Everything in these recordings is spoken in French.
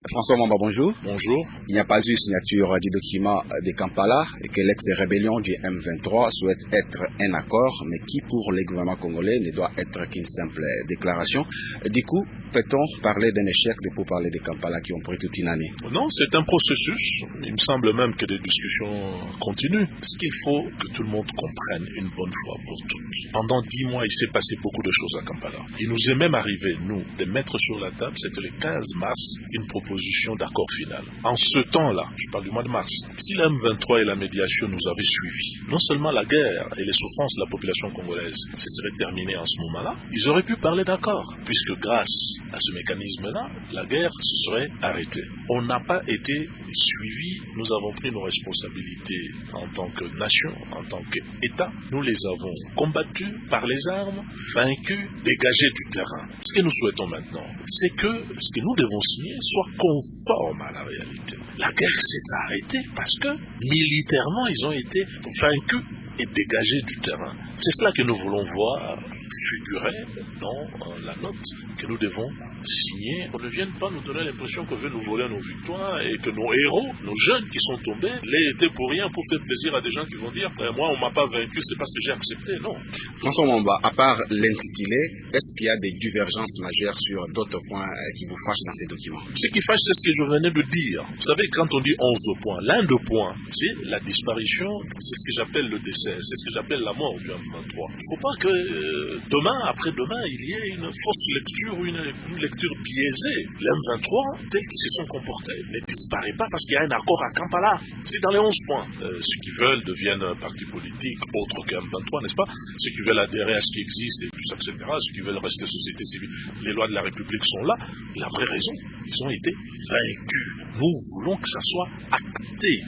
François Mamba, bonjour. Bonjour. Il n'y a pas eu signature du document de Kampala et que l'ex-rébellion du M23 souhaite être un accord, mais qui pour le gouvernement congolais ne doit être qu'une simple déclaration. Du coup, peut-on parler d'un échec des pourparlers de Kampala qui ont pris toute une année? Non, c'est un processus. Il me semble même que les discussions continuent. Ce qu'il faut que tout le monde comprenne une bonne fois pour toutes. Pendant 10 mois, il s'est passé beaucoup de choses à Kampala. Il nous est même arrivé, nous, de mettre sur la table, c'était le 15 mars, une proposition d'accord final. En ce temps-là, je parle du mois de mars, si la M23 et la médiation nous avaient suivis, non seulement la guerre et les souffrances de la population congolaise se seraient terminées en ce moment-là, ils auraient pu parler d'accord, puisque grâce à ce mécanisme-là, la guerre se serait arrêtée. On n'a pas été suivis, nous avons pris nos responsabilités en tant que nation, en tant qu'État, nous les avons combattus par les armes, vaincus, dégagés du terrain. Ce que nous souhaitons maintenant, c'est que ce que nous devons signer soit conforme à la réalité. La guerre s'est arrêtée parce que militairement, ils ont été vaincus et dégagés du terrain. C'est cela que nous voulons voir figurer dans la note que nous devons signer. On ne vienne pas nous donner l'impression qu'on veut nous voler nos victoires et que nos héros, nos jeunes qui sont tombés, l'aient été pour rien pour faire plaisir à des gens qui vont dire moi on m'a pas vaincu, c'est parce que j'ai accepté. Non. François Mamba, à part l'intitulé, est-ce qu'il y a des divergences majeures sur d'autres points qui vous fâchent dans ces documents? Ce qui fâche, c'est ce que je venais de dire. Vous savez, quand on dit 11 points, l'un des points, c'est la disparition, c'est ce que j'appelle le décès, c'est ce que j'appelle la mort du M23. Il ne faut pas que demain, après-demain, il y ait une fausse lecture ou une lecture biaisée. Les M23, tels qu'ils se sont comportés, ne disparaît pas parce qu'il y a un accord à Kampala. C'est dans les 11 points. Ceux qui veulent deviennent un parti politique autre que M23, n'est-ce pas? Ceux qui veulent adhérer à ce qui existe et tout ça, etc. Ceux qui veulent rester société civile. Les lois de la République sont là. La vraie raison, ils ont été vaincus. Nous voulons que ça soit acté.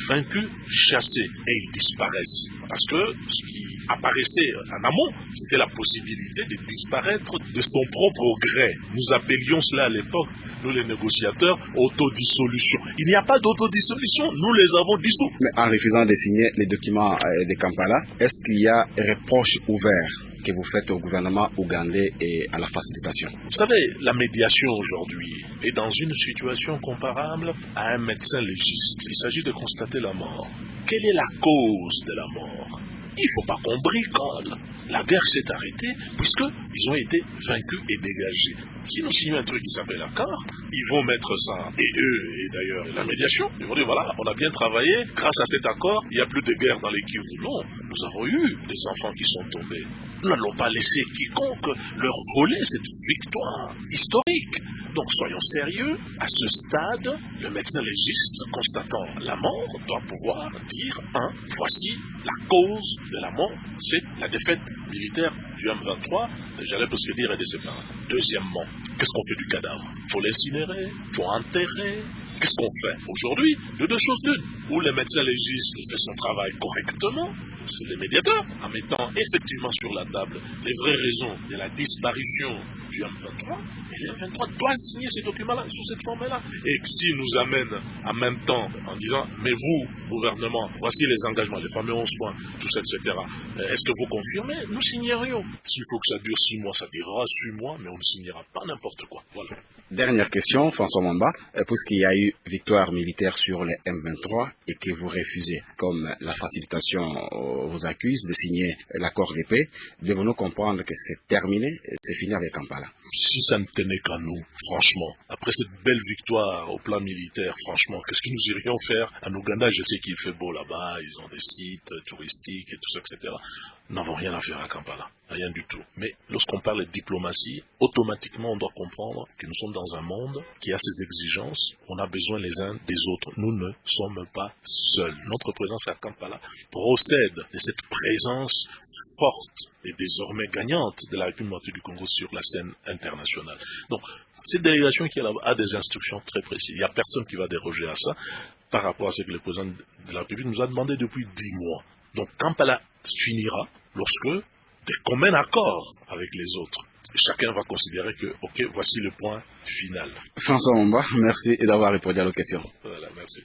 Vaincus, chassés, et ils disparaissent. Parce que ce qui apparaissait en amont, c'était la possibilité de disparaître de son propre gré. Nous appelions cela à l'époque, nous les négociateurs, autodissolution. Il n'y a pas d'autodissolution, nous les avons dissous. Mais en refusant de signer les documents de Kampala, est-ce qu'il y a reproches ouverts que vous faites au gouvernement ougandais et à la facilitation? Vous savez, la médiation aujourd'hui est dans une situation comparable à un médecin légiste. Il s'agit de constater la mort. Quelle est la cause de la mort? Il ne faut pas qu'on bricole. La guerre s'est arrêtée puisqu'ils ont été vaincus et dégagés. Si nous signons un truc qui s'appelle accord, ils vont mettre ça, et eux, et d'ailleurs la médiation, ils vont dire voilà, on a bien travaillé, grâce à cet accord, il n'y a plus de guerre dans les Kivu. Non, nous avons eu des enfants qui sont tombés. Nous n'allons pas laisser quiconque leur voler cette victoire historique. Donc soyons sérieux, à ce stade, le médecin légiste, constatant la mort, doit pouvoir dire voici la cause de la mort, c'est la défaite militaire du M23, j'allais presque dire et de ses parents. Deuxièmement, qu'est-ce qu'on fait du cadavre? Faut l'incinérer, faut enterrer. Qu'est-ce qu'on fait aujourd'hui? De deux choses l'une. Ou le médecin légiste fait son travail correctement, c'est les médiateurs, en mettant effectivement sur la table les vraies raisons de la disparition du M23, et le M23 doit signer ces documents-là, sous cette forme-là. Et s'il nous amène en même temps en disant, mais vous, gouvernement, voici les engagements, les fameux 11 points, tout ça, etc. Est-ce que vous confirmez? Nous signerions. S'il faut que ça dure 6 mois, ça durera 6 mois, mais on ne signera pas n'importe quoi. Voilà. Dernière question, François Mamba, puisqu'il y a eu victoire militaire sur les M23 et que vous refusez, comme la facilitation vous accuse de signer l'accord de paix, devons-nous comprendre que c'est terminé, c'est fini avec Kampala? Si ça ne tenait qu'à nous, franchement, après cette belle victoire au plan militaire, franchement, qu'est-ce que nous irions faire en Ouganda? Je sais qu'il fait beau là-bas, ils ont des sites touristiques et tout ça, etc. Nous n'avons rien à faire à Kampala, rien du tout. Mais lorsqu'on parle de diplomatie, automatiquement on doit comprendre que nous sommes dans un monde qui a ses exigences, on a besoin les uns des autres. Nous ne sommes pas seuls. Notre présence à Kampala procède de cette présence forte et désormais gagnante de la République du Congo sur la scène internationale. Donc, cette délégation qui est là a des instructions très précises. Il n'y a personne qui va déroger à ça par rapport à ce que le président de la République nous a demandé depuis 10 mois. Donc, Kampala finira lorsque des communs accords avec les autres. Chacun va considérer que, ok, voici le point final. François Mamba, merci d'avoir répondu à nos questions. Voilà, merci.